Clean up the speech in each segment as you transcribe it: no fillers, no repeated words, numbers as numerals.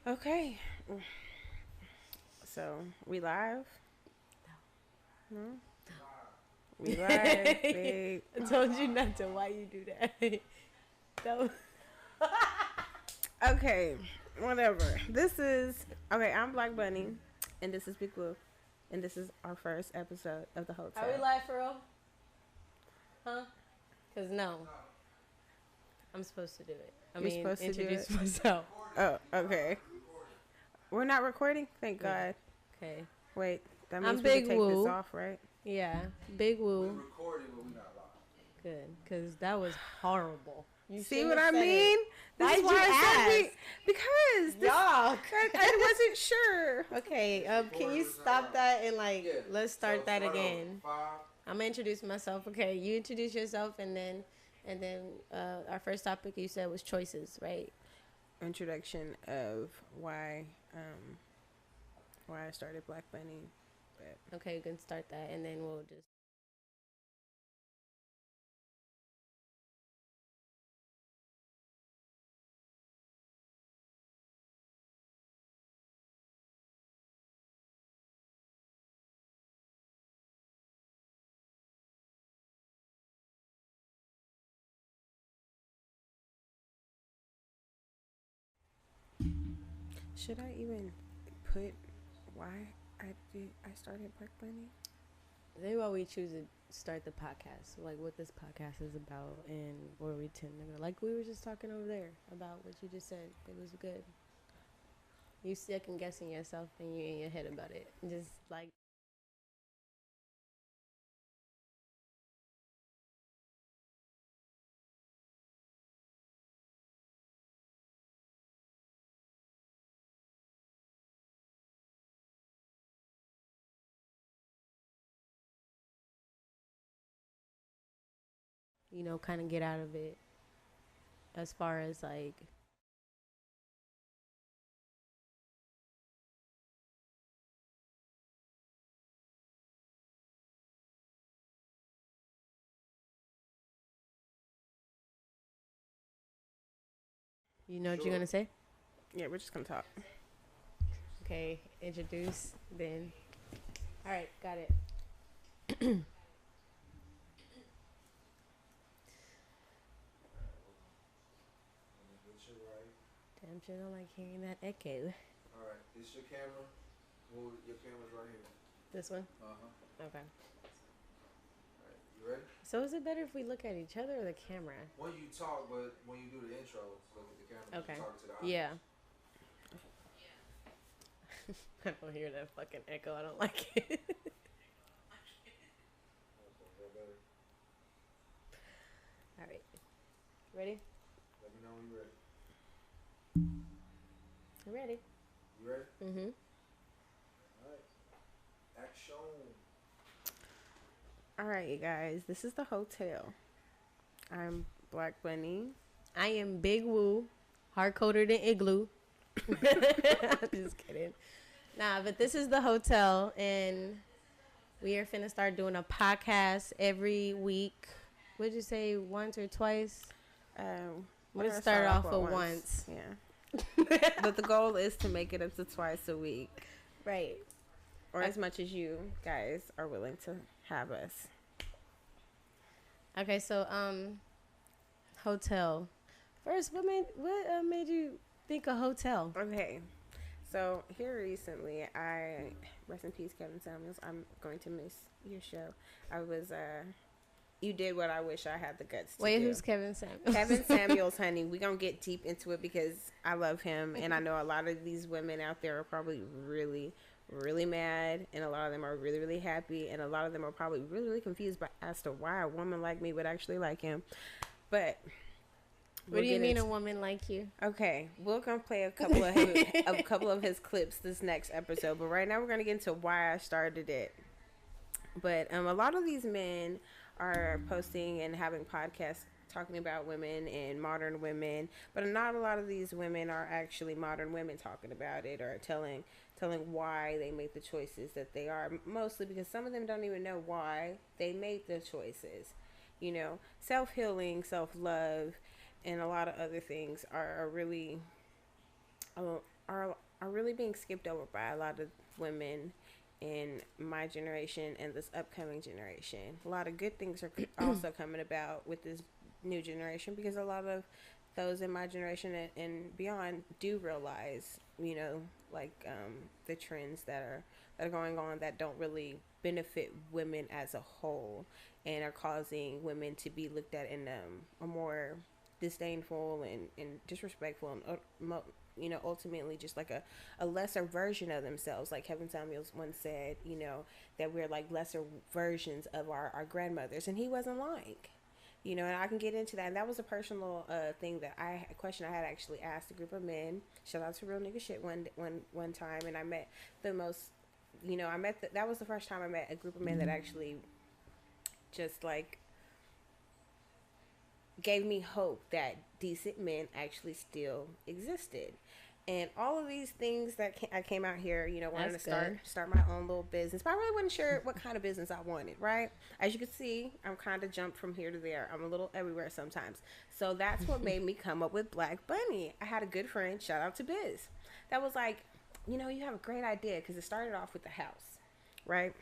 Okay. So, we live? No? We live, babe. I told you not to. Why you do that? That Okay, whatever. Okay, I'm Black Bunny, and this is Big Woo, and this is our first episode of the Hoe-Tell. Are we live for real? Huh? Because no. I'm supposed to do it. You're supposed to do introduce it? myself. Oh, okay. We're not recording? Thank God. Okay. Wait, that means I'm we can Big take Woo. this off, right? Yeah. Big Woo. We're recording, but we're not live. Good. Because that was horrible. You See what I mean? This Why is did why you I said ask? because this, Y'all. I wasn't sure. Okay. Can you stop that and let's start that again. 5. I'm gonna introduce myself. Okay, you introduce yourself, and then our first topic you said was choices, right? Introduction of why I started Black Bunny. But Okay, you can start that, and then we'll just. should I even put why I started Black Bunny? Maybe why we choose to start the podcast, like what this podcast is about, and where we tend to go. Like we were just talking over there about what you just said. It was good. You second guessing yourself, and you in your head about it. Just like. Kind of get out of it as far as like you know what you're gonna say. Yeah, we're just gonna talk. Okay, introduce then. All right, got it. Get you right. Damn, sure don't like hearing that echo. Alright, this your camera. Well, your camera's right here. This one. Uh-huh. Okay. Alright, you ready? So is it better if we look at each other or the camera? When you talk, but when you do the intro, look at the camera. Okay. You talk to the audience. Yeah. I don't hear that fucking echo. I don't like it. Okay, is that better? All right. Ready? Let me know when you're ready. I'm ready. You ready? Mm-hmm. Alright. Action. All right, you guys, this is the Hoe-Tell. I'm Black Bunny. I am Big Woo, hard coded than igloo. I'm just kidding. Nah, but this is the Hoe-Tell, and we are finna start doing a podcast every week. Would you say once or twice? We're Let's gonna start off with with once. Yeah. But the goal is to make it up to twice a week, Right. or as much as you guys are willing to have us. Okay, so Hoe-Tell. First, what made you think of Hoe-Tell? Okay, so here recently, rest in peace, Kevin Samuels. I'm going to miss your show. You did what I wish I had the guts to do. Wait, who's Kevin Samuels? Kevin Samuels, honey. We're going to get deep into it because I love him. And I know a lot of these women out there are probably really, really mad. And a lot of them are really, really happy. And a lot of them are probably really, really confused as to why a woman like me would actually like him. But what do you mean a woman like you? Okay, we're gonna play a couple of his clips this next episode. But right now we're gonna get into why I started it. But a lot of these men are posting and having podcasts talking about women and modern women, but not a lot of these women are actually modern women talking about it or telling why they make the choices that they are. Mostly because some of them don't even know why they made the choices. Self-healing, self-love, and a lot of other things are really are really being skipped over by a lot of women in my generation and this upcoming generation. A lot of good things are also coming about with this new generation because a lot of those in my generation and beyond do realize, like the trends that are going on that don't really benefit women as a whole and are causing women to be looked at in a more disdainful and disrespectful and ultimately just like a lesser version of themselves. Like Kevin Samuels once said, that we're like lesser versions of our grandmothers, and he wasn't lying. And I can get into that. And that was a personal thing a question I had actually asked a group of men. Shout out to Real Nigga Shit one time, and I met the most, that was the first time I met a group of men that actually just like gave me hope that decent men actually still existed. And all of these things that I came out here, wanting to start my own little business. But I really wasn't sure what kind of business I wanted, right? As you can see, I'm kind of jumped from here to there. I'm a little everywhere sometimes. So that's what made me come up with Black Bunny. I had a good friend, shout out to Biz, that was like, you have a great idea, because it started off with the house, right?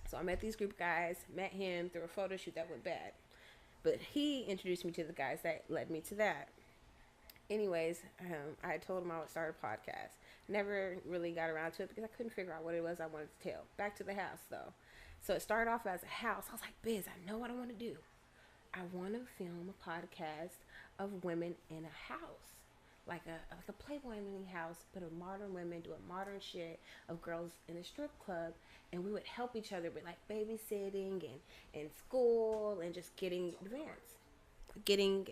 So I met these group of guys, met him through a photo shoot that went bad. But he introduced me to the guys that led me to that. Anyways, I had told him I would start a podcast. Never really got around to it because I couldn't figure out what it was I wanted to tell. Back to the house, though. So it started off as a house. I was like, Biz, I know what I want to do. I want to film a podcast of women in a house. Like a Playboy mini house, but of modern women doing modern shit, of girls in a strip club. And we would help each other with like babysitting and school and just getting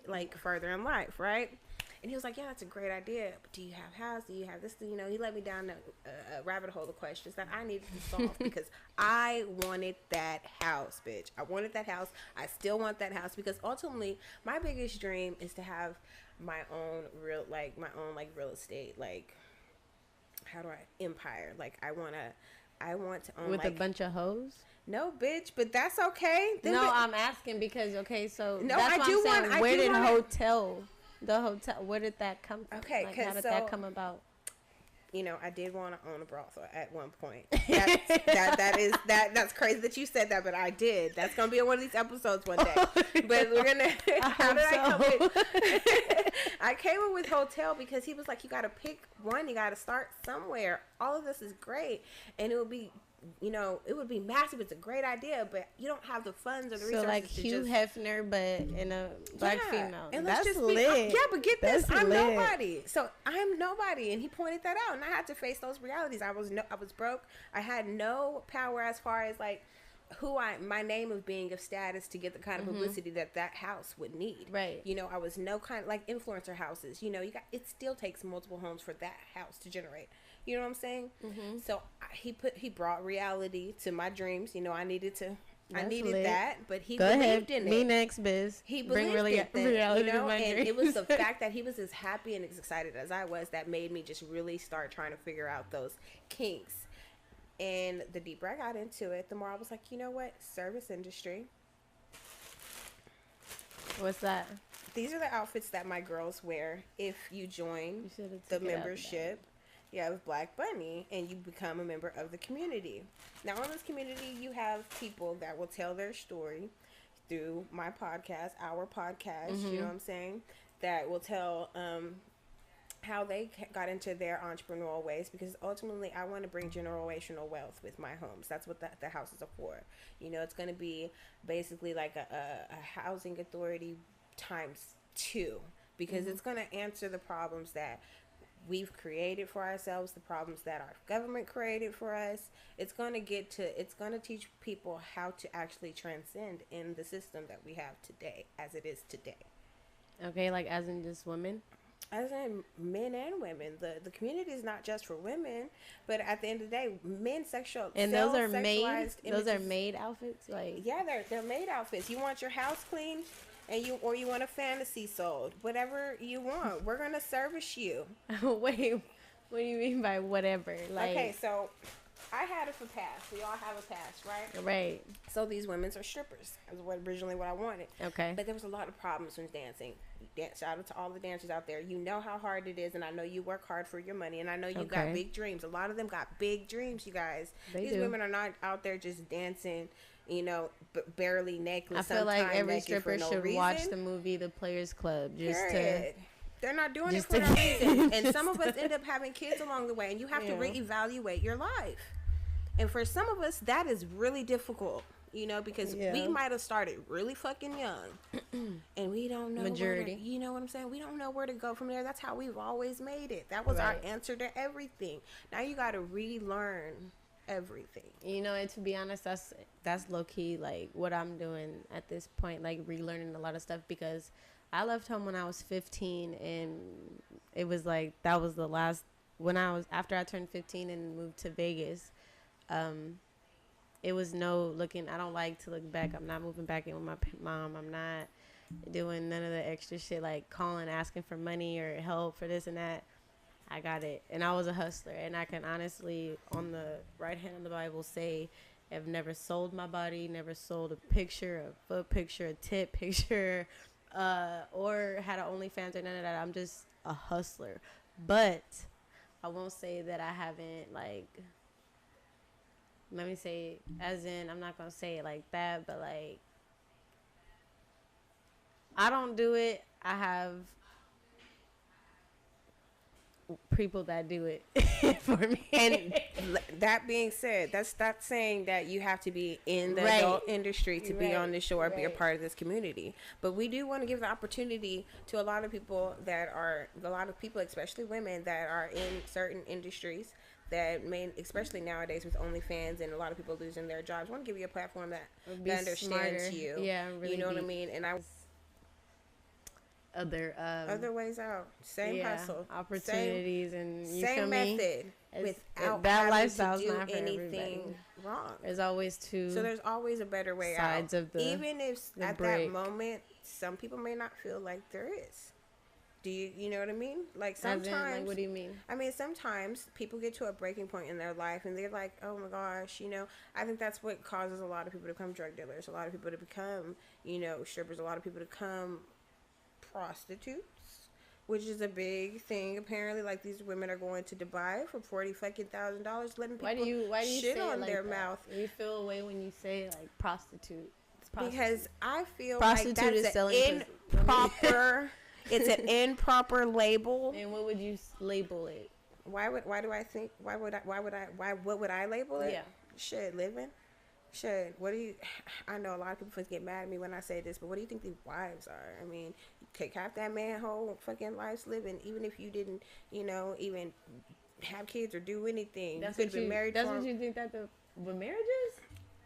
like further in life, right? And he was like, yeah, that's a great idea, but do you have house? Do you have this? He let me down a rabbit hole of questions that I needed to solve because I wanted that house, bitch. I wanted that house. I still want that house because ultimately my biggest dream is to have my own real estate, like, empire. Like, I want to own with a bunch of hoes. No, bitch, but that's okay. I'm asking because so no, that's I do want. Where did Hoe-Tell? The hotel, where did that come from? Okay, like, how did that come about? I did want to own a brothel at one point. That's crazy that you said that, but I did. That's gonna be in one of these episodes one day. But we're gonna. I came up with Hoe-Tell because he was like, you gotta pick one. You gotta start somewhere. All of this is great, and it would be. It would be massive. It's a great idea, but you don't have the funds or the resources. So like Hugh Hefner, but in a black female. And that's just lit. But get this, I'm nobody. So I'm nobody, and he pointed that out, and I had to face those realities. I was broke. I had no power as far as like my name of being of status to get the kind of publicity that house would need. Right. I was no kind of like influencer houses. It still takes multiple homes for that house to generate. You know what I'm saying? Mm-hmm. So he brought reality to my dreams. I needed lit. That, but he believed in it. Me next, Biz. He believed reality to my dreams. It was the fact that he was as happy and as excited as I was that made me just really start trying to figure out those kinks. And the deeper I got into it, the more I was like, you know what? Service industry. What's that? These are the outfits that my girls wear if you join the membership. Of Black Bunny, and you become a member of the community. Now, in this community, you have people that will tell their story through my podcast, our podcast, you know what I'm saying, that will tell how they got into their entrepreneurial ways, because ultimately I want to bring generational wealth with my homes. That's what the houses are for. It's going to be basically like a housing authority times 2, because it's going to answer the problems that we've created for ourselves, the problems that our government created for us. It's going to teach people how to actually transcend in the system that we have today, as it is today. Okay, like as in just women? As in men and women. The community is not just for women, but at the end of the day, men sexual and those are made. Those are made outfits, like they're made outfits. You want your house clean, and you want a fantasy sold, whatever you want, we're gonna service you. Wait, what do you mean by whatever? Like, okay, so I had a pass. We all have a pass, right? Right. So these women are strippers. That's originally what I wanted. Okay. But there was a lot of problems with dancing. shout out to all the dancers out there. You know how hard it is, and I know you work hard for your money, and I know you got Okay. big dreams. A lot of them got big dreams, you guys. They These do. women are not out there just dancing, you know, barely naked. I feel like sometimes every naked stripper for no should reason. watch the movie The Players Club just Period. They're not doing it just for to- no reason. And just some of us end up having kids along the way, and you have to Yeah. reevaluate your life. And for some of us, that is really difficult, you know, because Yeah. we might have started really fucking young, and we don't know Majority. where to, you know what I'm saying? We don't know where to go from there. That's how we've always made it. That was our Right. answer to everything. Now you got to relearn everything. You know, and to be honest, that's low key like what I'm doing at this point, like relearning a lot of stuff, because I left home when I was 15, and it was like that was the last when I was after I turned 15 and moved to Vegas. It was no looking. I don't like to look back. I'm not moving back in with my mom. I'm not doing none of the extra shit like calling, asking for money or help for this and that. I got it. And I was a hustler. And I can honestly, on the right hand of the Bible, say I've never sold my body, never sold a picture, a foot picture, a tip picture, or had an OnlyFans or none of that. I'm just a hustler. But I won't say that I haven't, like, let me say, as in, I'm not going to say it like that, but, like, I don't do it. I have people that do it for me. And that being said, that's not saying that you have to be in the Right. adult industry to be Right. on the show or be a Right. part of this community. But we do want to give the opportunity to a lot of people especially women that are in certain industries that may, especially nowadays with OnlyFans and a lot of people losing their jobs. I want to give you a platform that Be understands smarter. you. Yeah, really you know what I deep. mean? And Other ways out. Same yeah, hustle. opportunities, and you Same feel me? method. It's- Without that having lifestyle's to do not for anything everybody. wrong. There's always two So there's always a better way sides out. of the Even if the at break. that moment some people may not feel like there is. Do you know what I mean? Like As in, sometimes like, what do you mean? I mean sometimes people get to a breaking point in their life and they're like, oh my gosh, you know, I think that's what causes a lot of people to become drug dealers, a lot of people to become, you know, strippers, a lot of people to become prostitutes, which is a big thing apparently. Like these women are going to Dubai for $40,000, letting people Why do you shit say on it like their that? mouth. You feel a way when you say like prostitute. It's Because I feel Prostitute like is that's selling an improper. It's an improper label. And what would you label it? What would I label it? Yeah. Shit, living. Shit, what do you? I know a lot of people get mad at me when I say this, but what do you think these wives are? I mean, you take half that man whole fucking life's living, even if you didn't, you know, even have kids or do anything. That's you what could have been married. That's what you think that the marriage is?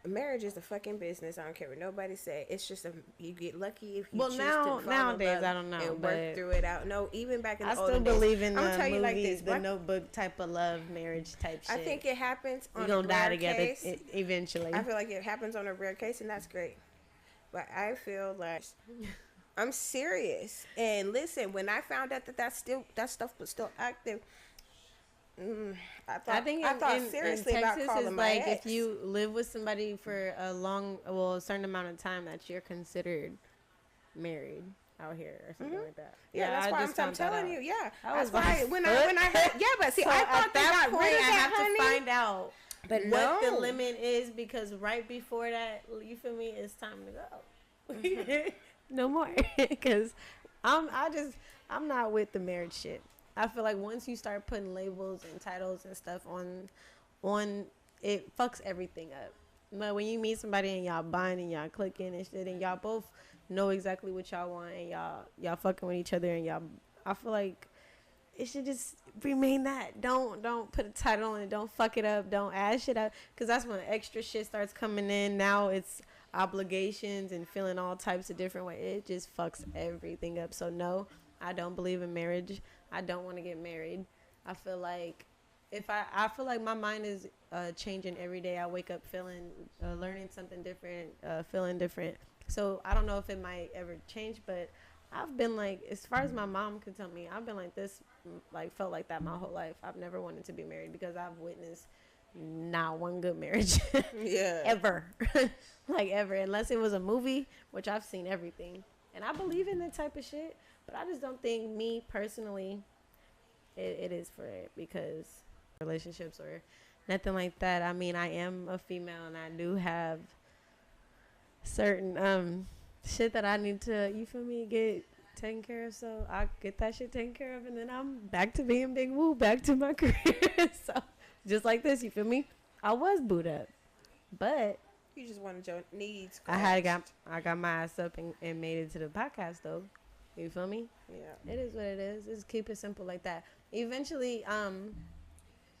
Marriage is a fucking business. I don't care what nobody say. It's just you get lucky if you Well, choose now- to fall in nowadays, love I don't know, and but work through it out. No, even back in the I olden still days. believe in I'm the gonna tell you like movies, this. the Notebook type of love, marriage type shit. I think it happens on We're a gonna die rare together case. eventually. I feel like it happens on a rare case, and that's great. But I feel like I'm serious. And listen, when I found out that that stuff was still active, I thought seriously in about Texas calling is my like ex. if you live with somebody for a certain amount of time, that you're considered married out here or something like that. Yeah, that's I why just I'm found that telling out. you. Yeah, I that's was why like, when I heard, yeah, but see, So I thought at they that got point, rid of I that, have to honey. find out But what the no. limit is, because right before that, you feel me, it's time to go. No more, because I'm not with the marriage shit. I feel like once you start putting labels and titles and stuff on it, fucks everything up. But when you meet somebody and y'all buying and y'all clicking and shit, and y'all both know exactly what y'all want, and y'all fucking with each other, and I feel like it should just remain that. Don't put a title on it. Don't fuck it up. Don't add shit up, because that's when extra shit starts coming in. Now it's obligations and feeling all types of different ways. It just fucks everything up. So no, I don't believe in marriage. I don't want to get married. I feel like I feel like my mind is changing every day. I wake up feeling, learning something different, feeling different. So I don't know if it might ever change, but I've been like, as far as my mom can tell me, I've been like this, like felt like that my whole life. I've never wanted to be married because I've witnessed not one good marriage. Yeah. Ever. Like ever. Unless it was a movie, which I've seen everything. And I believe in that type of shit. But I just don't think, me personally, it is for it, because relationships or nothing like that. I mean, I am a female and I do have certain shit that I need to, you feel me, get taken care of. So I get that shit taken care of, and then I'm back to being Big Woo, back to my career. So just like this, you feel me? I was booed up, but You just wanted your needs. I got my ass up and made it to the podcast though. You feel me? Yeah. It is what it is. Just keep it simple like that. Eventually, I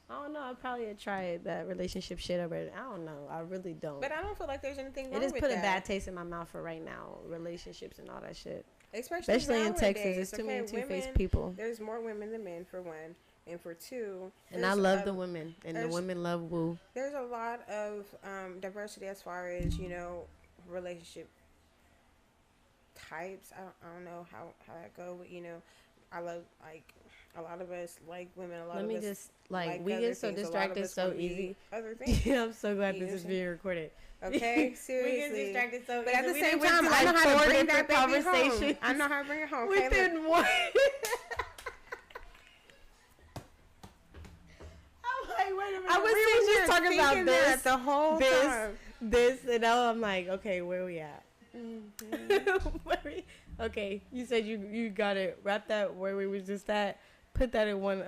don't know. I probably tried that relationship shit already. I don't know. I really don't. But I don't feel like there's anything wrong It just with put that. a bad taste in my mouth for right now. Relationships and all that shit. Especially in nowadays, Texas, there's too many two-faced people. There's more women than men, for one. And for two, And I love the women. And the women love Woo. There's a lot of diversity as far as, relationship types. I don't know how that go, but, I love, like, a lot of us like women. A lot of us we get so distracted so easy. Other things. Yeah, I'm so glad this is being recorded. Okay, seriously. We get distracted so but easy. at the We same went time, to, I know like, how to 4 bring that different baby home. conversations. I know how to bring it home. Within one. I'm like, wait a minute. I was just talking about this the whole time. This, and now I'm like, okay, where we at? Okay, you said you got it. Wrap that where we was just at. Put that in one.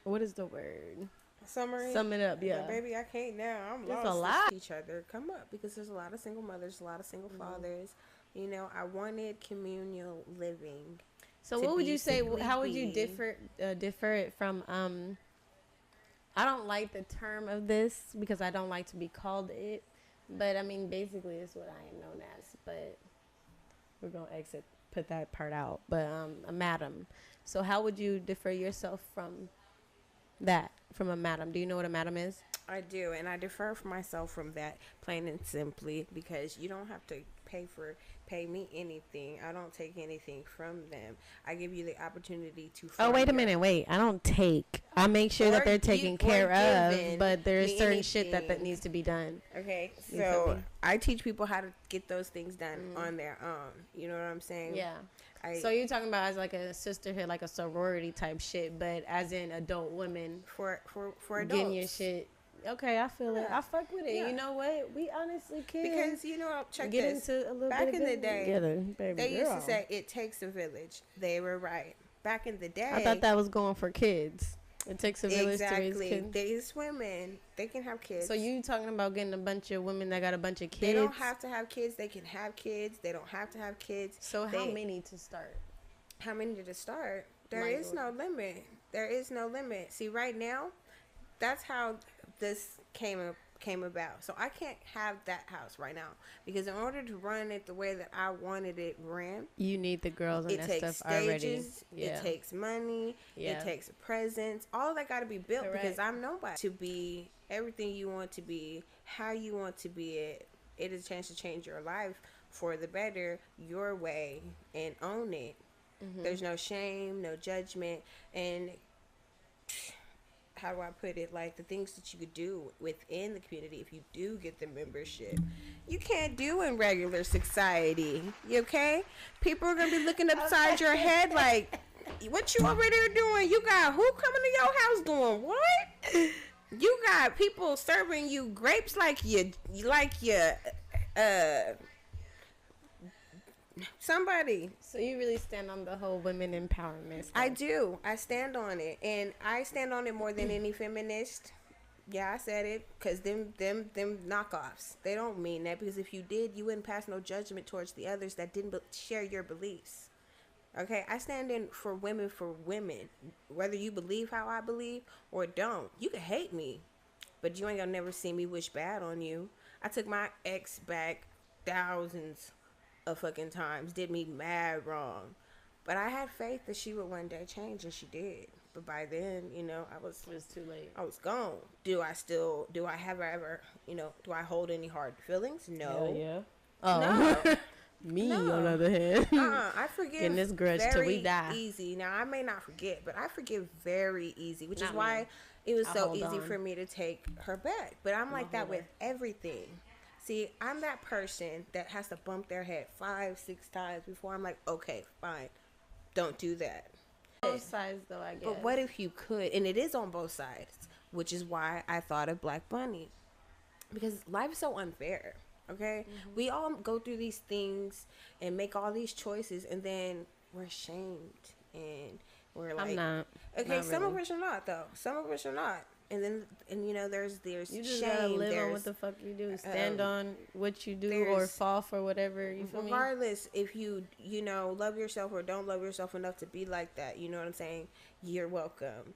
What is the word? Summary. Sum it up. Yeah. But baby, I can't now. I'm There's lost. a lot. Each other come up because there's a lot of single mothers, a lot of single fathers. I wanted communal living. So what would you say? How would you differ it from? I don't like the term of this because I don't like to be called it, but I mean basically it's what I am known as. But we're gonna put that part out. But a madam. So how would you differ yourself from that? From a madam? Do you know what a madam is? I do, and I defer for myself from that, plain and simply, because you don't have to pay me anything. I don't take anything from them. I give you the opportunity to. Oh, wait a minute. Wait, I don't take. I make sure that they're taken care of, but there's certain shit that needs to be done. Okay, so I teach people how to get those things done on their own. You know what I'm saying? Yeah. So you're talking about as like a sisterhood, like a sorority type shit, but as in adult women for adults. Getting your shit. Okay, I feel it. I fuck with it. Yeah. You know what? We honestly can. Because check get this. Into a little back bit in the day, together, baby they girl. used to say it takes a village. They were right. Back in the day, I thought that was going for kids. It takes a village to raise kids. These women, they can have kids. So you talking about getting a bunch of women that got a bunch of kids? They don't have to have kids. They can have kids. They don't have to have kids. So how many to start? How many to start? There is no limit. There is no limit. See, right now, that's how this came about. So I can't have that house right now because in order to run it the way that I wanted it ran, you need the girls and it that takes stuff stages, already. Yeah. It takes money. Yeah. It takes a presence. All that got to be built because I'm nobody to be everything you want to be, how you want to be it. It is a chance to change your life for the better, your way, and own it. Mm-hmm. There's no shame, no judgment, and how do I put it? Like the things that you could do within the community if you do get the membership, you can't do in regular society. You okay? People are gonna be looking upside your head like, what you over there doing? You got who coming to your house doing what? You got people serving you grapes like you somebody. So you really stand on the whole women empowerment stuff. I do. I stand on it, and I stand on it more than any feminist. Yeah, I said it, because them knockoffs, they don't mean that, because if you did, you wouldn't pass no judgment towards the others that didn't share your beliefs. Okay, I stand in for women, whether you believe how I believe or don't. You can hate me, but you ain't gonna never see me wish bad on you. I took my ex back thousands of fucking times, did me mad wrong, but I had faith that she would one day change, and she did. But by then, it was too late. I was gone. Do I hold any hard feelings? No. Hell yeah. Oh. No. Me, on the other hand. I forgive getting this grudge till we die. Easy. Now, I may not forget, but I forgive very easy, which is why it was so easy for me to take her back. But I'm like that with everything. See, I'm that person that has to bump their head 5-6 times before I'm like, okay, fine, don't do that. Both sides, though, I guess. But what if you could? And it is on both sides, which is why I thought of Black Bunny. Because life is so unfair, okay? We all go through these things and make all these choices, and then we're ashamed. And we're like... I'm not. Okay, Not some of really. us are not, though. Some of us are not. And then, and you know, there's You just shame. gotta live on There's what the fuck you do. Stand on what you do, or there's- fall for whatever. You feel me? regardless if you know, love yourself or don't love yourself enough to be like that, you know what I'm saying, you're welcome.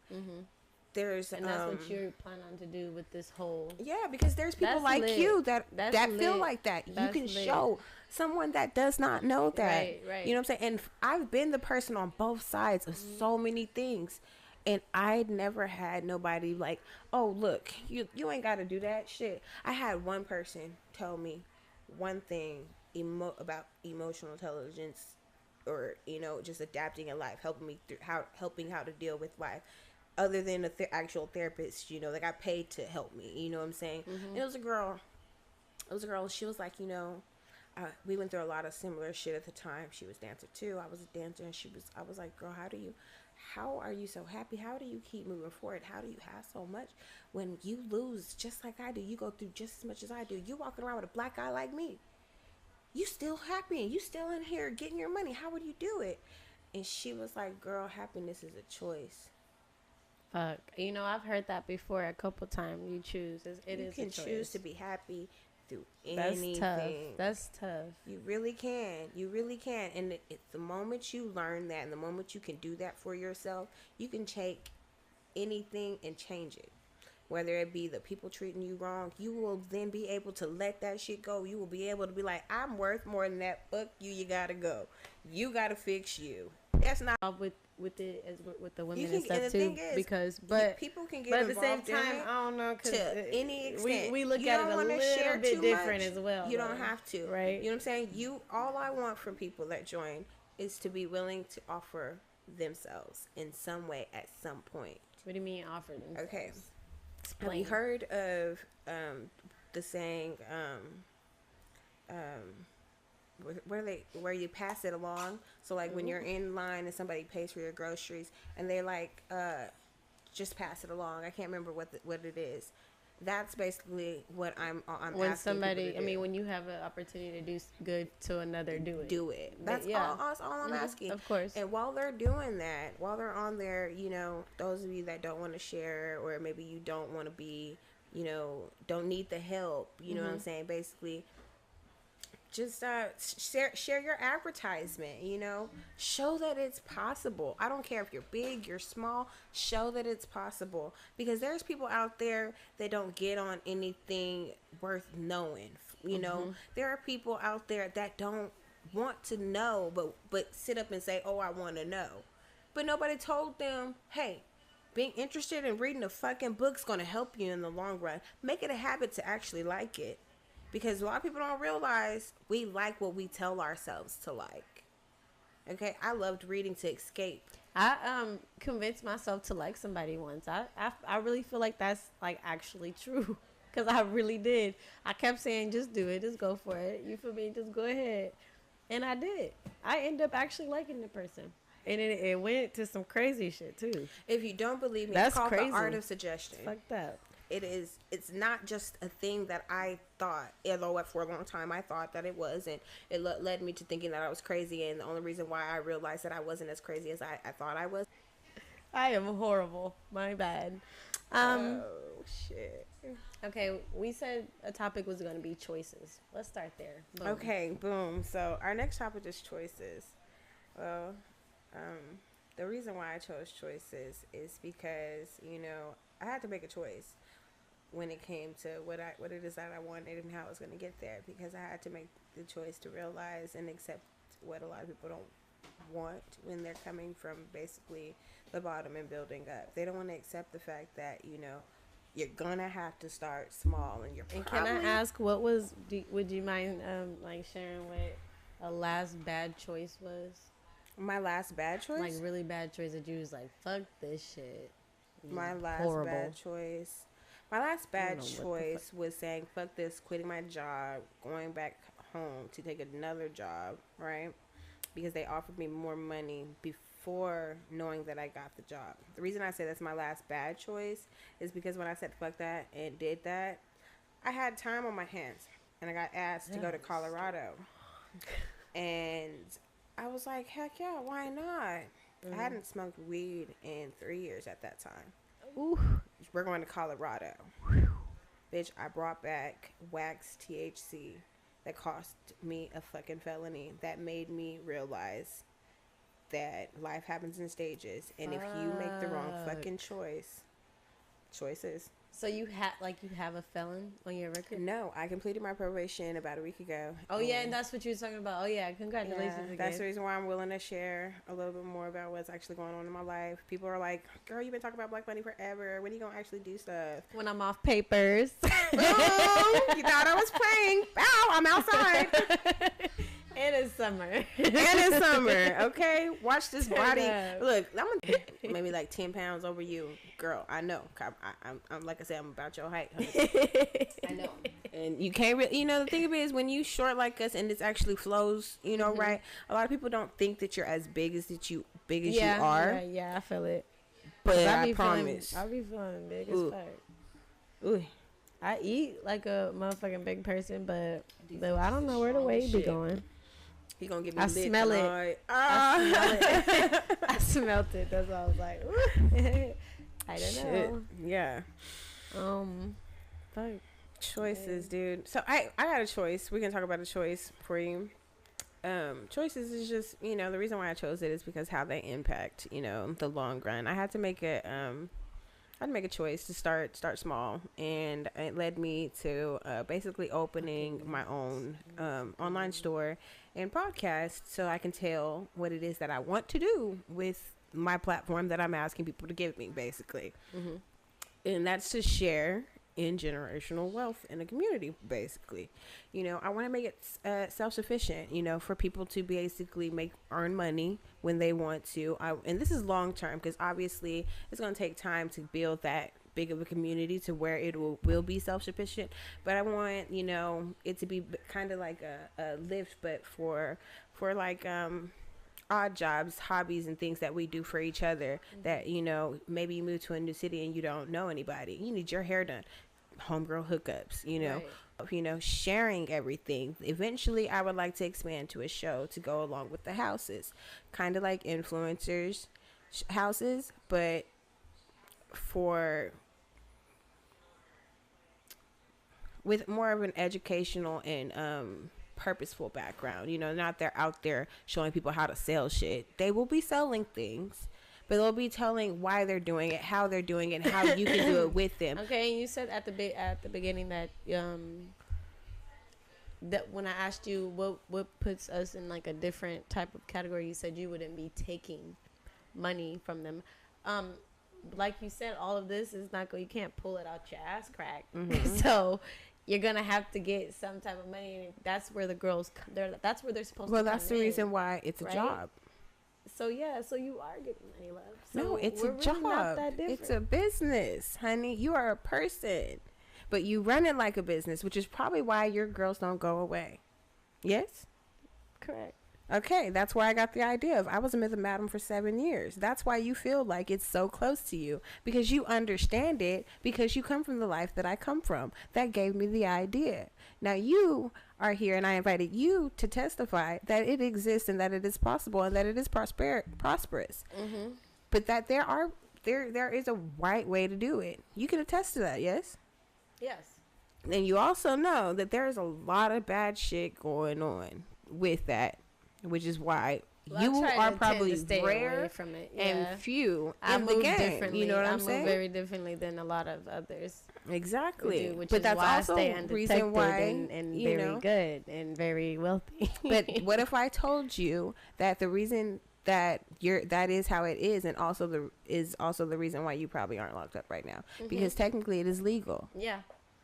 There's And that's what you're planning on to do with this whole. yeah, because there's people That's like lit. you that That's feel lit. like that. That's you can lit. show someone that does not know that. Right. You know what I'm saying? And I've been the person on both sides of so many things. And I never had nobody like, oh, look, you ain't got to do that shit. I had one person tell me one thing about emotional intelligence, or, you know, just adapting in life, helping me through how to deal with life. Other than an actual therapist, you know, they got paid to help me. You know what I'm saying? And it was a girl. She was like, you know, we went through a lot of similar shit at the time. She was a dancer too. I was a dancer, and I was like, girl, how are you so happy? How do you keep moving forward? How do you have so much when you lose just like I do? You go through just as much as I do. You walking around with a black eye like me. You still happy, and you still in here getting your money. How would you do it? And she was like, girl, happiness is a choice. Fuck. You know, I've heard that before a couple times. You choose. It You is can a choice. choose to be happy through That's anything. tough. That's tough. You really can. You really can. And it's the moment you learn that, and the moment you can do that for yourself, you can take anything and change it. Whether it be the people treating you wrong, you will then be able to let that shit go. You will be able to be like, I'm worth more than that. Fuck you. You gotta go. You gotta fix you. That's not With it as with the women You and can- and stuff the too, thing is, because but people can get but at the same involved in time, it I don't know, cause to any extent. we look You at don't it a wanna little share bit too different much. as well. You don't though. have to, right? You know what I'm saying? All I want from people that join is to be willing to offer themselves in some way at some point. What do you mean offer them? Okay. Explain. Have you heard of the saying where you pass it along? So like when you're in line and somebody pays for your groceries and they're like, just pass it along. I can't remember what it is. That's basically what I'm when asking somebody, people to I mean, do. when you have an opportunity to do good to another, do it. Do it. That's yeah. all I'm asking. Of course. And while they're doing that, while they're on there, you know, those of you that don't want to share, or maybe you don't want to be, you know, don't need the help, you know what I'm saying? Basically, just share your advertisement, you know, show that it's possible. I don't care if you're big, you're small, show that it's possible, because there's people out there that don't get on anything worth knowing. You know, there are people out there that don't want to know, but sit up and say, oh, I want to know, but nobody told them, hey, being interested in reading a fucking book's going to help you in the long run. Make it a habit to actually like it. Because a lot of people don't realize we like what we tell ourselves to like. Okay, I loved reading to escape. I convinced myself to like somebody once. I really feel like that's like actually true, because I really did. I kept saying, just do it, just go for it. You feel me? Just go ahead, and I did. I ended up actually liking the person, and it went to some crazy shit too. If you don't believe me, That's it's called crazy. the art of suggestion. Fucked up. It's not just a thing that I thought, although for a long time I thought that it was, and it led me to thinking that I was crazy, and the only reason why I realized that I wasn't as crazy as I thought I was. I am horrible. My bad. Oh shit. Okay, we said a topic was going to be choices. Let's start there. Boom. Okay, boom. So our next topic is choices. Well, the reason why I chose choices is because, you know, I had to make a choice when it came to what it is that I wanted and how I was going to get there, because I had to make the choice to realize and accept what a lot of people don't want when they're coming from basically the bottom and building up. They don't want to accept the fact that, you know, you're gonna have to start small, and And can I ask, would you mind like sharing what a last bad choice was? my last bad choice? Like really bad choice that you was like, fuck this shit. My last Horrible. bad choice. My last bad know what the choice was saying fuck this, quitting my job, going back home to take another job, right? Because they offered me more money before knowing that I got the job. The reason I say that's my last bad choice is because when I said fuck that and did that, I had time on my hands and I got asked to go to Colorado. And I was like, heck yeah, why not? I hadn't smoked weed in 3 years at that time. Ooh. We're going to Colorado. Bitch, I brought back wax THC that cost me a fucking felony. That made me realize that life happens in stages. And if you make the wrong fucking choices. So you have a felon on your record? No, I completed my probation about a week ago. Oh, yeah, and that's what you were talking about. Oh, yeah, congratulations again. That's the reason why I'm willing to share a little bit more about what's actually going on in my life. People are like, girl, you've been talking about Black money forever. When are you going to actually do stuff? When I'm off papers. Boom! You thought I was playing. Bow, I'm outside. And it's summer. And it's summer, okay? Watch this body. Look, I'm maybe like 10 pounds over you. Girl, I know. I'm like I said, I'm about your height. I know. And you can't really, the thing of it is when you short like us and this actually flows, right? A lot of people don't think that you're as big as you are. Yeah, I feel it. But I promise. I'll be feeling big as fuck. Ooh. I eat like a motherfucking big person, but I don't know where the weight be going. He gonna give me I lit smell tonight. it. I smell it. I smelled it. That's why I was like, I don't know. Yeah. Fuck. Choices, dude. So I got a choice. We can talk about a choice for you. Choices is just, the reason why I chose it is because how they impact, the long run. I had to make a choice to start small, and it led me to basically opening my own online store and podcast so I can tell what it is that I want to do with my platform that I'm asking people to give me, basically. Mm-hmm. And that's to share in generational wealth in a community, basically. I want to make it self-sufficient, for people to basically earn money when they want to. And this is long term, because obviously it's going to take time to build that big of a community to where it will be self-sufficient. But I want, it to be kind of like a lift, but for like odd jobs, hobbies, and things that we do for each other. Mm-hmm. That maybe you move to a new city and you don't know anybody, you need your hair done, homegirl hookups, right. Sharing everything. Eventually I would like to expand to a show to go along with the houses, kind of like influencers houses, but with more of an educational and purposeful background. Not they're out there showing people how to sell shit. They will be selling things, but they'll be telling why they're doing it, how they're doing it, and how you can do it with them. Okay, and you said at the beginning that that when I asked you what puts us in like a different type of category, you said you wouldn't be taking money from them. Like you said, all of this is not you can't pull it out your ass crack. Mm-hmm. So you're gonna have to get some type of money, and that's where the girls that's where they're supposed to. Well, that's the reason why it's a job. So so you are getting money, love. So no, it's a job. Not that different. It's a business, honey. You are a person, but you run it like a business, which is probably why your girls don't go away. Yes, correct. Okay, that's where I got the idea of I was a madam for 7 years. That's why you feel like it's so close to you, because you understand it, because you come from the life that I come from. That gave me the idea. Now you are here, and I invited you to testify that it exists and that it is possible and that it is prosperous. Mm-hmm. But that there is a right way to do it. You can attest to that, yes? Yes. And you also know that there is a lot of bad shit going on with that, which is why you are probably rare from it. Yeah. And few in the game. You know what I'm saying? I move very differently than a lot of others. Exactly. Do, but that's also the reason why and very good and very wealthy. But what if I told you that the reason that that is how it is, and also the reason why you probably aren't locked up right now, mm-hmm. because technically it is legal. Yeah.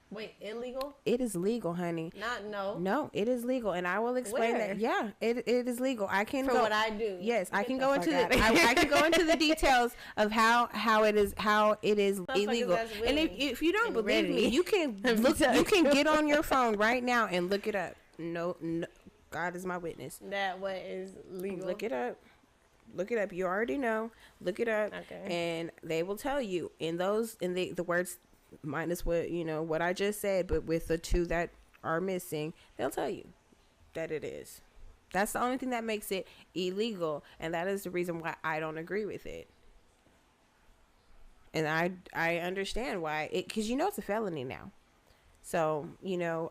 Wait, illegal? It is legal, honey. No, it is legal, and I will explain Where? that. Yeah, it is legal. I can For go. what I do. Yes, I can the go fuck into outta the. here. I can go into the details of how it is illegal. that's And willing if you don't and believe me, ready. you can Let me look. tell You you. can get on your phone right now and look it up. No, God is my witness. That what is legal? Look it up. Look it up. You already know. Look it up. Okay. And they will tell you in the words minus what I just said, but with the two that are missing, they'll tell you that it is. That's the only thing that makes it illegal, and that is the reason why I don't agree with it. And I understand why because it's a felony now. So,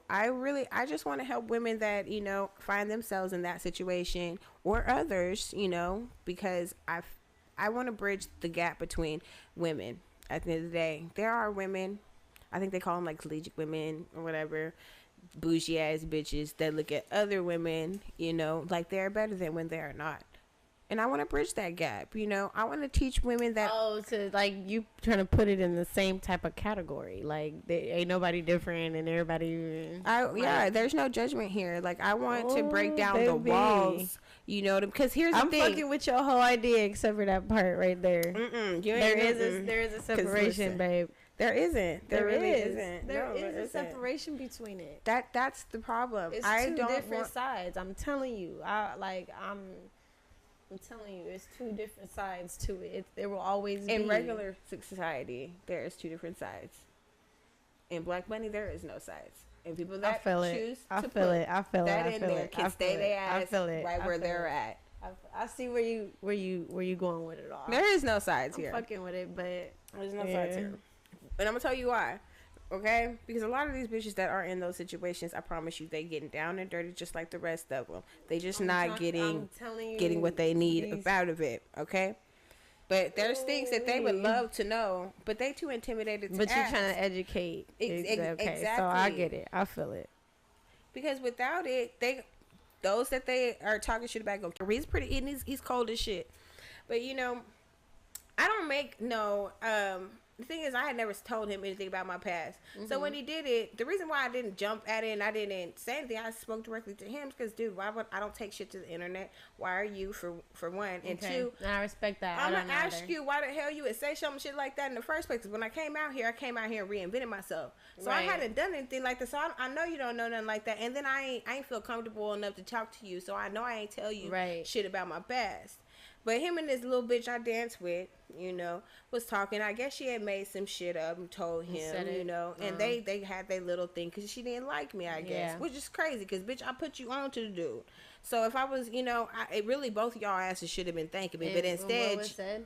I just want to help women that, find themselves in that situation or others, because I want to bridge the gap between women. At the end of the day, there are women, I think they call them like collegiate women or whatever, bougie ass bitches that look at other women, like they're better than when they're not. And I want to bridge that gap, I want to teach women that. Oh, so like you trying to put it in the same type of category, like ain't nobody different and everybody. Yeah, there's no judgment here. Like I want to break down the baby. walls, because here's the I'm thing. fucking with your whole idea except for that part right there. There is a separation, babe. There isn't. There really isn't. There No, is there a isn't. separation between it. That's the problem. It's I two don't different want. sides. I'm telling you. I'm telling you, it's two different sides to it. There will always be. In regular society, there is two different sides. In Black Money, there is no sides. And people that choose I to feel put it. I feel that it. in there can stay their ass right where they're at. I see where you going with it all. There is no sides I'm here. fucking with it, but There's no sides here. And I'm gonna tell you why. Okay? Because a lot of these bitches that are in those situations, I promise you, they getting down and dirty just like the rest of them. They just not getting what they need out of it. Okay? But there's things that they would love to know, but they too intimidated to But you're ask. trying to educate. Exactly. Okay, so I get it. I feel it. Because without it, those that they are talking shit about, he's pretty, and he's cold as shit. But I don't make no. The thing is, I had never told him anything about my past. So when he did it, the reason why I didn't jump at it and I didn't say anything, I spoke directly to him because, dude, I don't take shit to the internet. Why are you for one? And two, and I respect that. I'm gonna ask you why the hell you would say some shit like that in the first place. Because when I came out here and reinvented myself. So I hadn't done anything like this. So I know you don't know nothing like that. And then I ain't feel comfortable enough to talk to you. So I know I ain't tell you shit about my past. But him and this little bitch I danced with, was talking. I guess she had made some shit up and told him, and they had their little thing because she didn't like me, I guess, which is crazy because, bitch, I put you on to the dude. So if I was, it really both of y'all asses should have been thanking me, but instead, what was said?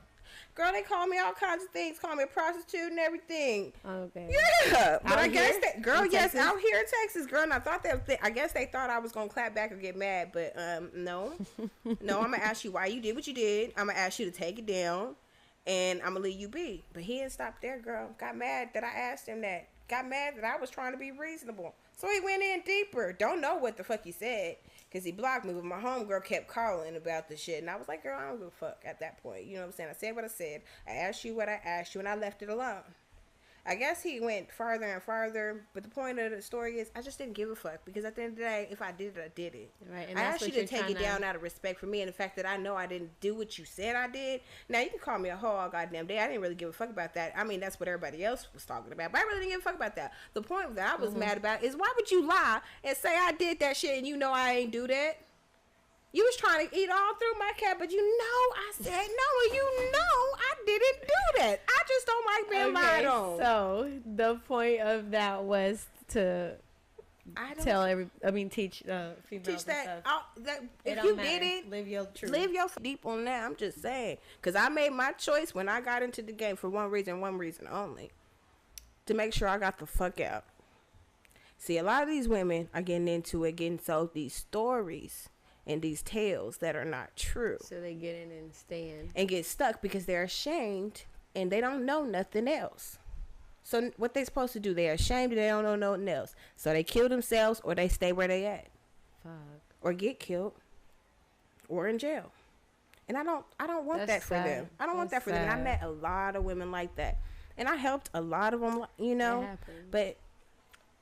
Girl, they call me all kinds of things, call me a prostitute and everything. Okay. Yeah, but I guess here? that, girl, In yes, Texas? out here in Texas, girl, and I thought I guess they thought I was gonna clap back or get mad, but no, I'm gonna ask you why you did what you did. I'm gonna ask you to take it down, and I'm gonna leave you be. But he didn't stop there, girl. Got mad that I asked him that. Got mad that I was trying to be reasonable. So he went in deeper. Don't know what the fuck he said. Because he blocked me, but my homegirl kept calling about the shit. And I was like, girl, I don't give a fuck at that point. You know what I'm saying? I said what I said. I asked you what I asked you, and I left it alone. I guess he went farther and farther, but the point of the story is I just didn't give a fuck. Because at the end of the day, if I did it, I did it. Right, and I that's asked you what to you're take it trying down out of respect for me and the fact that I know I didn't do what you said I did. Now, you can call me a hoe all goddamn day. I didn't really give a fuck about that. I mean, that's what everybody else was talking about. But I really didn't give a fuck about that. The point that I was mad about is why would you lie and say I did that shit and you know I ain't do that? You was trying to eat all through my cat, but I said no, and I didn't do that. I just don't like being lied on. So the point of that was to teach females teach that, that if you did it, live your truth. Live your deep on that. I'm just saying, because I made my choice when I got into the game for one reason only, to make sure I got the fuck out. See, a lot of these women are getting into it, getting sold these stories and these tales that are not true. So they get in and stay in. And get stuck because they're ashamed and they don't know nothing else. So what they supposed to do? They're ashamed and they don't know nothing else. So they kill themselves or they stay where they at. Fuck. Or get killed. Or in jail. And I don't want that for them. I don't want that for them. And I met a lot of women like that. And I helped a lot of them, But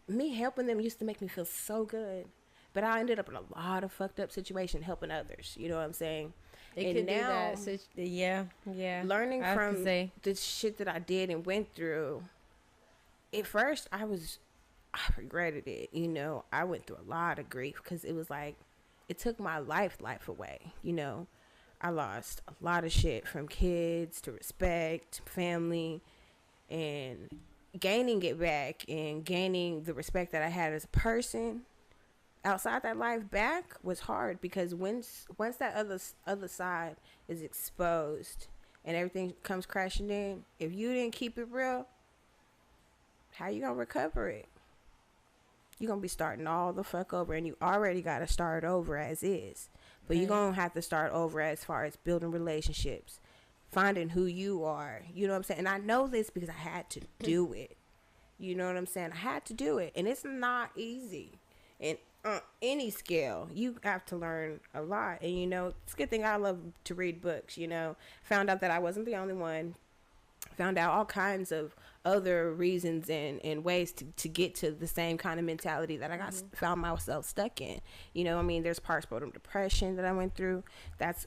me helping them used to make me feel so good. But I ended up in a lot of fucked up situation helping others. You know what I'm saying? It And could now, do that. Yeah. learning I have to from say. the shit that I did and went through, at first I regretted it. You know, I went through a lot of grief because it was like, it took my life away. You know, I lost a lot of shit from kids to respect, family, and gaining it back and gaining the respect that I had as a person outside that life back was hard because once that other side is exposed and everything comes crashing in, if you didn't keep it real, how you gonna recover it? You're gonna be starting all the fuck over, and you already gotta start over as is, but you're gonna have to start over as far as building relationships, finding who you are. You know what I'm saying? And I know this because I had to do it. You know what I'm saying? I had to do it, and it's not easy. And on any scale, you have to learn a lot. And you know, it's a good thing I love to read books. You know, found out that I wasn't the only one. Found out all kinds of other reasons and ways to get to the same kind of mentality that I got found myself stuck in. You know, I mean, there's postpartum depression that I went through. That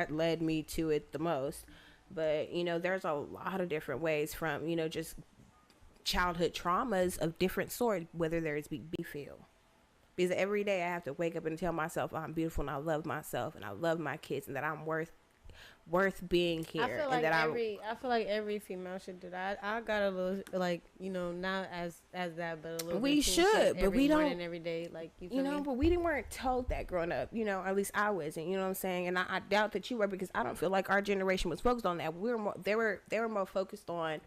led me to it the most. But you know, there's a lot of different ways from, you know, just childhood traumas of different sort, whether there's be feel. Because every day I have to wake up and tell myself I'm beautiful and I love myself and I love my kids and that I'm worth being here. I feel like I feel like every female should do that. I got a little, like, you know, not as that, but a little. We should, but we don't every day, like, you know. But we weren't told that growing up. You know, at least I wasn't. You know what I'm saying? And I doubt that you were, because I don't feel like our generation was focused on that. They were more focused on,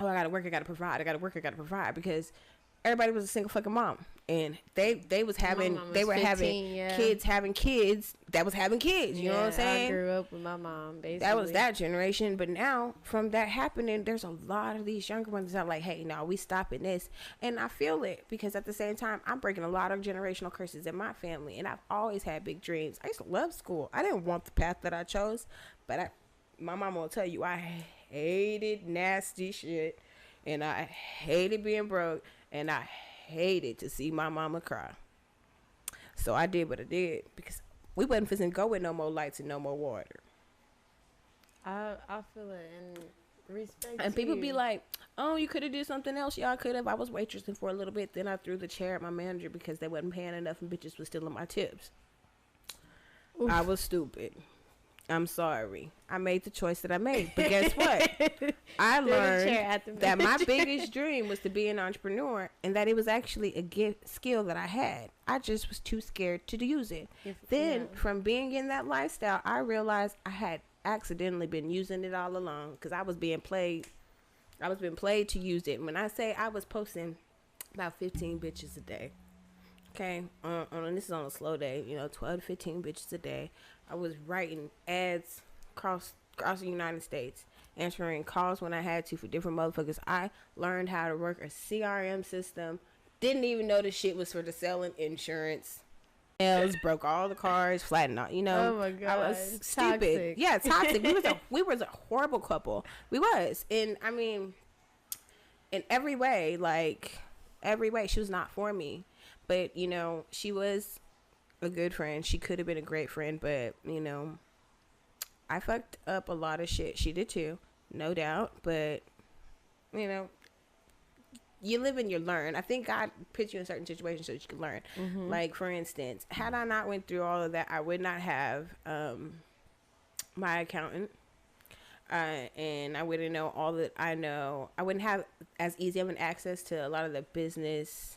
oh, I gotta work, I gotta provide, I gotta work, I gotta provide, because everybody was a single fucking mom, and they were having 15, kids having kids that was having kids. You know what I'm saying? I grew up with my mom, basically. That was that generation. But now, from that happening, there's a lot of these younger ones that are like, hey, no, we stopping this. And I feel it, because at the same time, I'm breaking a lot of generational curses in my family, and I've always had big dreams. I used to love school. I didn't want the path that I chose, but my mama will tell you, I hated nasty shit, and I hated being broke, and I hated to see my mama cry. So I did what I did, because we wasn't finna go with no more lights and no more water. I feel it, and respect. And people be like, oh, you could have did something else. Y'all could have. I was waitressing for a little bit. Then I threw the chair at my manager because they wasn't paying enough and bitches was stealing my tips. Oof. I was stupid. I'm sorry. I made the choice that I made. But guess what? I learned that my biggest dream was to be an entrepreneur, and that it was actually a skill that I had. I just was too scared to use it. Then, from being in that lifestyle, I realized I had accidentally been using it all along, because I was being played. I was being played to use it. When I say I was posting about 15 bitches a day, okay, this is on a slow day, you know, 12 to 15 bitches a day. I was writing ads across the United States, answering calls when I had to for different motherfuckers. I learned how to work a CRM system. Didn't even know the shit was for the selling insurance. Broke all the cars, flattened out. You know, oh my God, I was stupid. Toxic. Yeah, toxic. we was a horrible couple. We was, and I mean, in every way, she was not for me. But you know, she was a good friend. She could have been a great friend, but you know, I fucked up a lot of shit. She did too, no doubt. But you know, you live and you learn. I think God puts you in certain situations so that you can learn. Mm-hmm. Like, for instance, had I not went through all of that, I would not have my accountant, and I wouldn't know all that I know. I wouldn't have as easy of an access to a lot of the business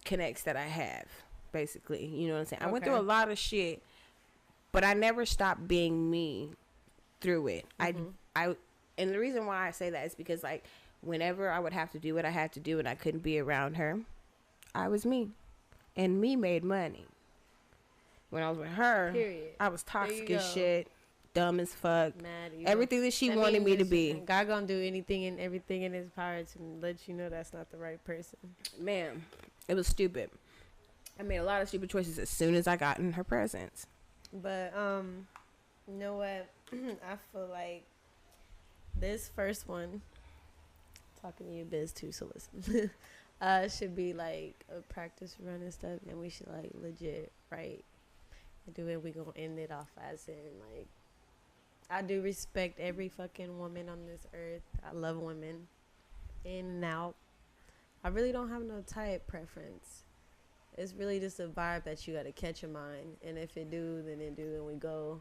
connects that I have. Basically, you know what I'm saying? Okay. I went through a lot of shit, but I never stopped being me through it. Mm-hmm. And the reason why I say that is because, like, whenever I would have to do what I had to do and I couldn't be around her, I was me, and me made money. When I was with her, period. I was toxic as shit, dumb as fuck, mad, everything that she wanted me to be. God gonna do anything and everything in his power to let you know that's not the right person. Man, it was stupid. I made a lot of stupid choices as soon as I got in her presence. But, you know what? I feel like this first one talking to you biz too, so listen. Should be like a practice run and stuff, and we should like legit do it. We gonna end it off as in like, I do respect every fucking woman on this earth. I love women in and out. I really don't have no type preference. It's really just a vibe that you gotta catch your mind, and if it do, then it do, and we go.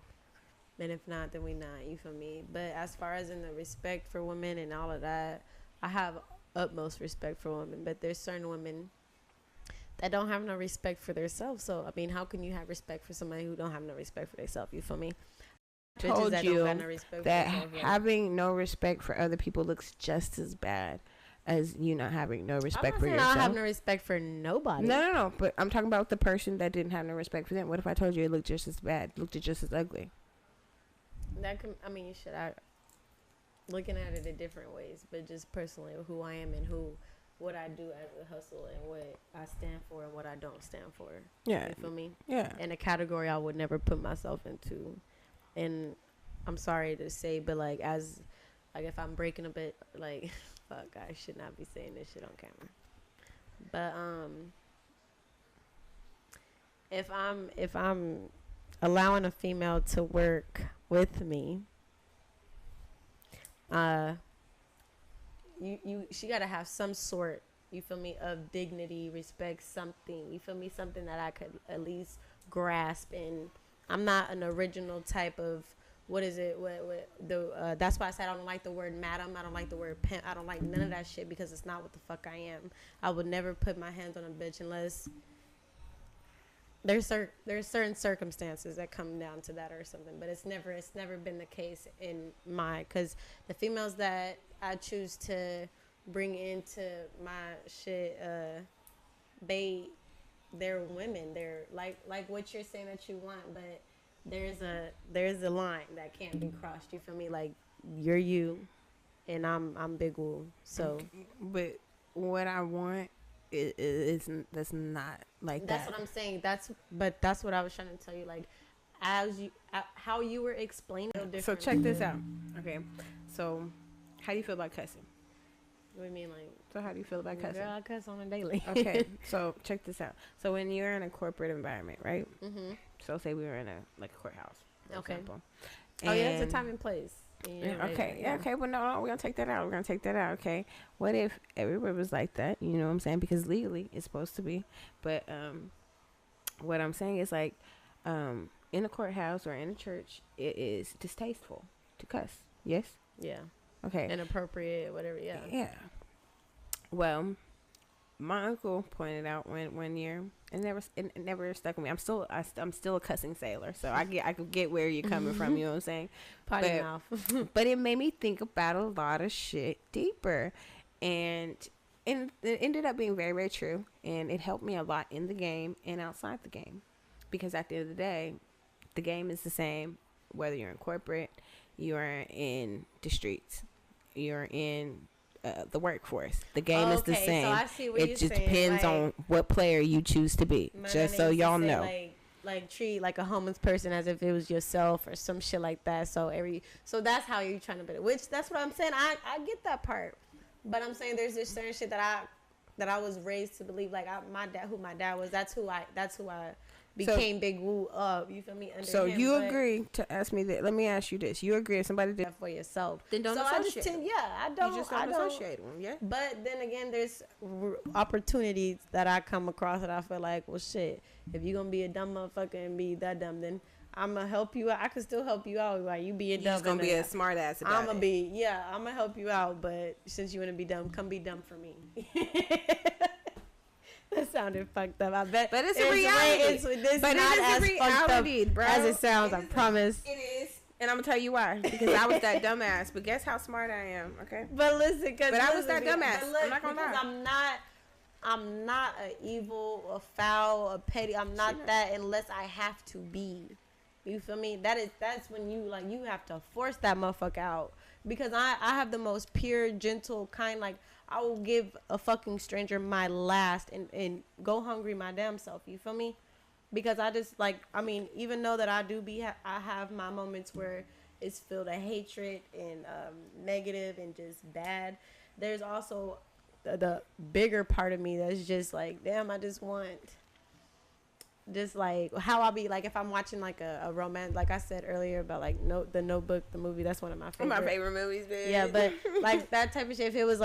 And if not, then we not. You feel me? But as far as in the respect for women and all of that, I have utmost respect for women. But there's certain women that don't have no respect for themselves. So I mean, how can you have respect for somebody who don't have no respect for themselves? You feel me? Told that you don't got no respect that for themselves, having no respect for other people looks just as bad as you not having no respect for yourself. I don't have no respect for nobody. No. But I'm talking about the person that didn't have no respect for them. What if I told you it looked just as bad, looked just as ugly? That can, I mean, you should. I looking at it in different ways, but just personally, who I am and what I do as a hustle and what I stand for and what I don't stand for. Yeah, you feel me? Yeah. In a category I would never put myself into, and I'm sorry to say, but like if I'm breaking a bit, like fuck, I should not be saying this shit on camera. But if I'm allowing a female to work with me, she gotta have some sort, you feel me, of dignity, respect, something, you feel me, something that I could at least grasp. And I'm not an original type of, what is it, that's why I said I don't like the word madam, I don't like the word pimp, I don't like none of that shit, because it's not what the fuck I am. I would never put my hands on a bitch unless there's certain circumstances that come down to that or something, but it's never been the case in because the females that I choose to bring into my shit, they're women. They're like what you're saying that you want, but there's a line that can't be crossed. You feel me? Like, you're you, and I'm Big Woo. So, but what I want that's not like that's that. what I'm saying. That's what I was trying to tell you. Like, how you were explaining. So check this out. Okay, so how do you feel about cussing? What do you mean, like? So how do you feel about cussing? Girl, I cuss on a daily. Okay, so check this out. So when you're in a corporate environment, right? Mm-hmm. So say we were in a courthouse, for example. Oh yeah, it's a time and place. Okay, well, no, we're gonna take that out. Okay, what if everywhere was like that? You know what I'm saying? Because legally it's supposed to be, but what I'm saying is like, in a courthouse or in a church, it is distasteful to cuss. Yes. Yeah. Okay. Inappropriate, whatever. Yeah. Yeah. Well, my uncle pointed out one year, and it never stuck with me. I'm still a cussing sailor, so I could get where you're coming from. You know what I'm saying? Potty mouth. But it made me think about a lot of shit deeper, and it ended up being very, very true, and it helped me a lot in the game and outside the game, because at the end of the day, the game is the same whether you're in corporate, you're in the streets, you're in the workforce. The game is the same. So I see what it you're just saying. depends on what player you choose to be. Just so y'all know. Like treat like a homeless person as if it was yourself or some shit like that. So that's how you're trying to put it. Which that's what I'm saying. I get that part, but I'm saying there's this certain shit that I was raised to believe. Like my dad was. That's who I became Big Woo of. You feel me? Under so him, you agree to ask me that? Let me ask you this: you agree if somebody did that for yourself? Then don't associate. I don't. You just don't associate them. Yeah. But then again, there's opportunities that I come across that I feel like, well, shit. If you're gonna be a dumb motherfucker and be that dumb, then I'm gonna help you out. I can still help you out. Like, you being dumb. You're just gonna be a smart ass about I'm gonna help you out. But since you wanna be dumb, come be dumb for me. That sounded fucked up. I bet. But it's a reality. But it is a reality, bro. As it sounds, I promise. It is. And I'm gonna tell you why. Because I was that dumbass. But guess how smart I am, okay? But listen, I was that dumbass. I'm not gonna lie. I'm not a evil, a foul, a petty. I'm not that unless I have to be. You feel me? That's when you have to force that motherfucker out. Because I have the most pure, gentle, kind, like, I will give a fucking stranger my last and go hungry my damn self. You feel me? Because I just, like, I mean, even though that I have my moments where it's filled of hatred and negative and just bad, there's also the bigger part of me that's just like, damn, I just want, just like how I'll be like if I'm watching like a romance, like I said earlier about like the Notebook, the movie. That's one of my favorite. My favorite movies, man. Yeah, but like that type of shit. If it was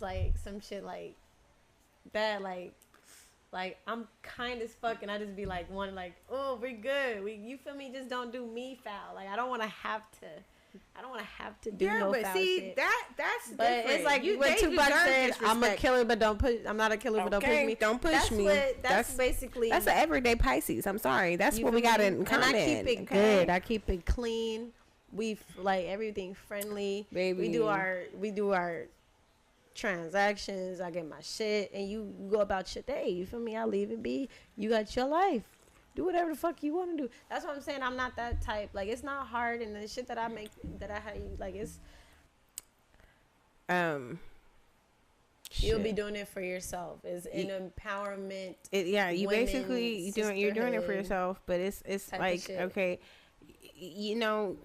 like some shit like that, like I'm kind as fuck, and I just be like, one, like, oh, we're good. You feel me? Just don't do me foul. Like I don't want to have to do no but foul see, shit. that's But different. it's like you, when Tupac said, "I'm a killer, but don't push. I'm not a killer, but don't push me. Don't push me." That's basically. That's an everyday Pisces. I'm sorry. That's what we got in common. And I keep it good. I keep it clean. We like everything friendly. Baby. We do our transactions. I get my shit, and you go about your day. You feel me? I leave it be. You got your life. Do whatever the fuck you want to do. That's what I'm saying. I'm not that type. Like, it's not hard, and the shit that I make, that I have, like, it's you'll be doing it for yourself. It's an empowerment. You basically you're doing it for yourself, but it's like, okay, you know,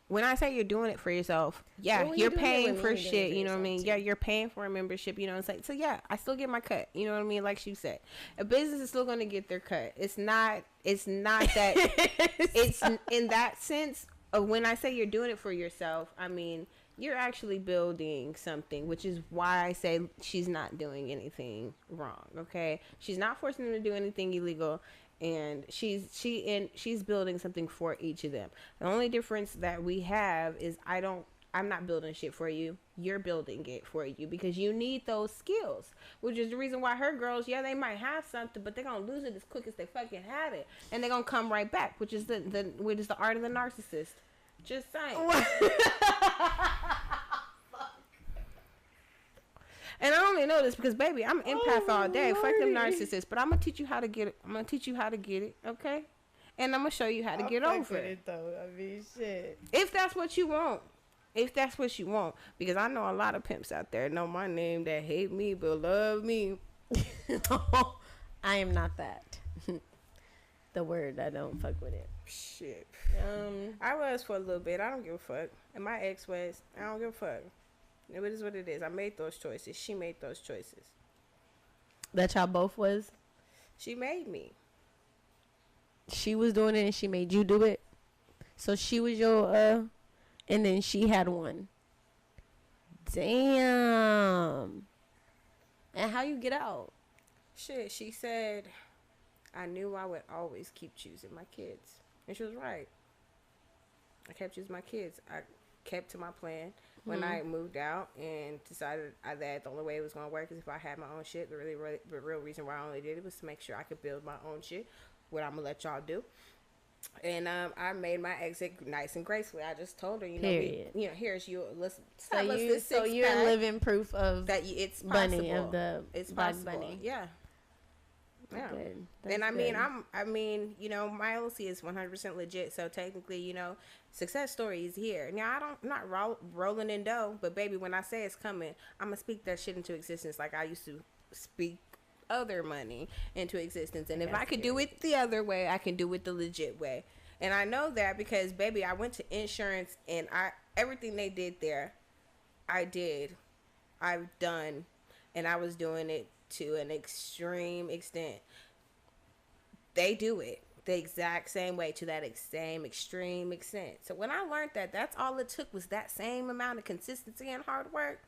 when I say you're doing it for yourself, you're paying for shit, you know what I mean? Yeah, you're paying for a membership, you know, it's like, so yeah, I still get my cut, you know what I mean? Like she said, a business is still going to get their cut. It's not that, it's in that sense of when I say you're doing it for yourself, I mean, you're actually building something, which is why I say she's not doing anything wrong, okay? She's not forcing them to do anything illegal. And she's building something for each of them. The only difference that we have is I'm not building shit for you. You're building it for you because you need those skills, which is the reason why her girls, they might have something, but they're gonna lose it as quick as they fucking had it, and they're gonna come right back, which is the art of the narcissist. Just saying. And I only know this because, baby, I'm an empath all day. Fuck them narcissists. But I'm going to teach you how to get it. I'm going to teach you how to get it, okay? And I'm going to show you how to get over it. Though. I mean, shit. If that's what you want. Because I know a lot of pimps out there know my name that hate me but love me. I am not that. The word, I don't fuck with it. Shit. I was for a little bit. I don't give a fuck. And my ex was. I don't give a fuck. It is what it is. I made those choices. She made those choices. That y'all both was? She made me. She was doing it and she made you do it? So she was your, and then she had one. Damn. And how you get out? Shit, she said, I knew I would always keep choosing my kids. And she was right. I kept choosing my kids. I kept to my plan. When I moved out and decided that the only way it was going to work is if I had my own shit, the real reason why I only did it was to make sure I could build my own shit, what I'm going to let y'all do. And I made my exit nice and gracefully. I just told her, here's your, so you're living proof of that it's possible. Bunny, of the it's Black possible. Bunny. Yeah. Yeah. Good. And I good. mean, my LLC is 100% legit. So technically, success story is here. Now I'm not rolling in dough, but baby, when I say it's coming, I'm gonna speak that shit into existence like I used to speak other money into existence. And if I could do it the other way, I can do it the legit way. And I know that because, baby, I went to insurance and everything they did there, I've done, and I was doing it to an extreme extent. They do it the exact same way to that same extreme extent. So when I learned that, that's all it took was that same amount of consistency and hard work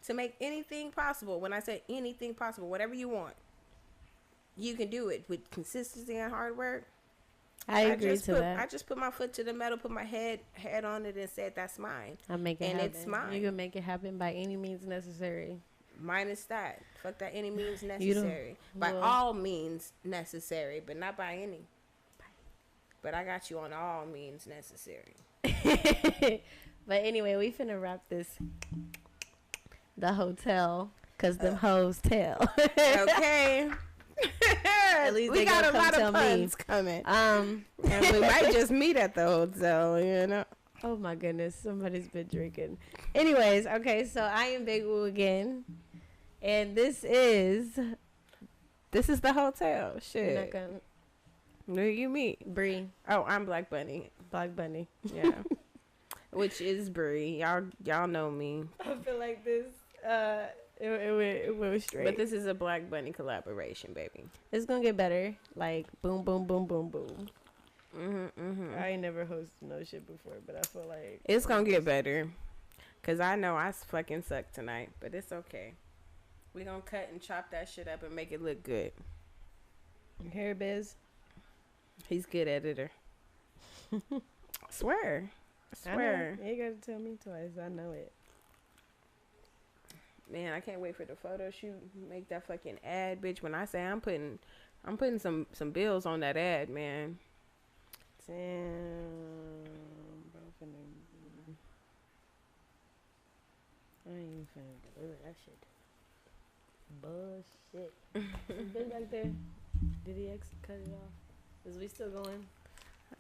to make anything possible. When I say anything possible, whatever you want, you can do it with consistency and hard work. I agree to that. I just put my foot to the metal, put my head on it, and said, "That's mine." I make it happen. And it's mine. You can make it happen by any means necessary. Minus that. Fuck that any means necessary. By all means necessary, but not by any. But I got you on all means necessary. But anyway, we finna wrap this. The Hoe-Tell, cause the hoes tell. Okay. At least we got a lot of puns me. coming. And we might just meet at the hotel, Oh my goodness, somebody's been drinking. Anyways, okay, so I am Big Woo again, and this is the Hoe-Tell. Shit. Who you meet? Bree. Oh, I'm Black Bunny. Black Bunny. Yeah. which is Brie. Y'all know me. I feel like this. It went straight. But this is a Black Bunny collaboration, baby. It's gonna get better. Like boom, boom, boom, boom, boom. I ain't never hosted no shit before, but I feel like it's gonna get better. Cause I know I fucking suck tonight, but it's okay. We gonna cut and chop that shit up and make it look good. Hair biz. He's good editor. Swear. You ain't gotta tell me twice. I know it. Man, I can't wait for the photo shoot. Make that fucking ad, bitch. When I say I'm putting some bills on that ad, man. Damn, bro, I ain't even finna deliver that shit. Bullshit. Been back there. Did he cut it off? Is we still going?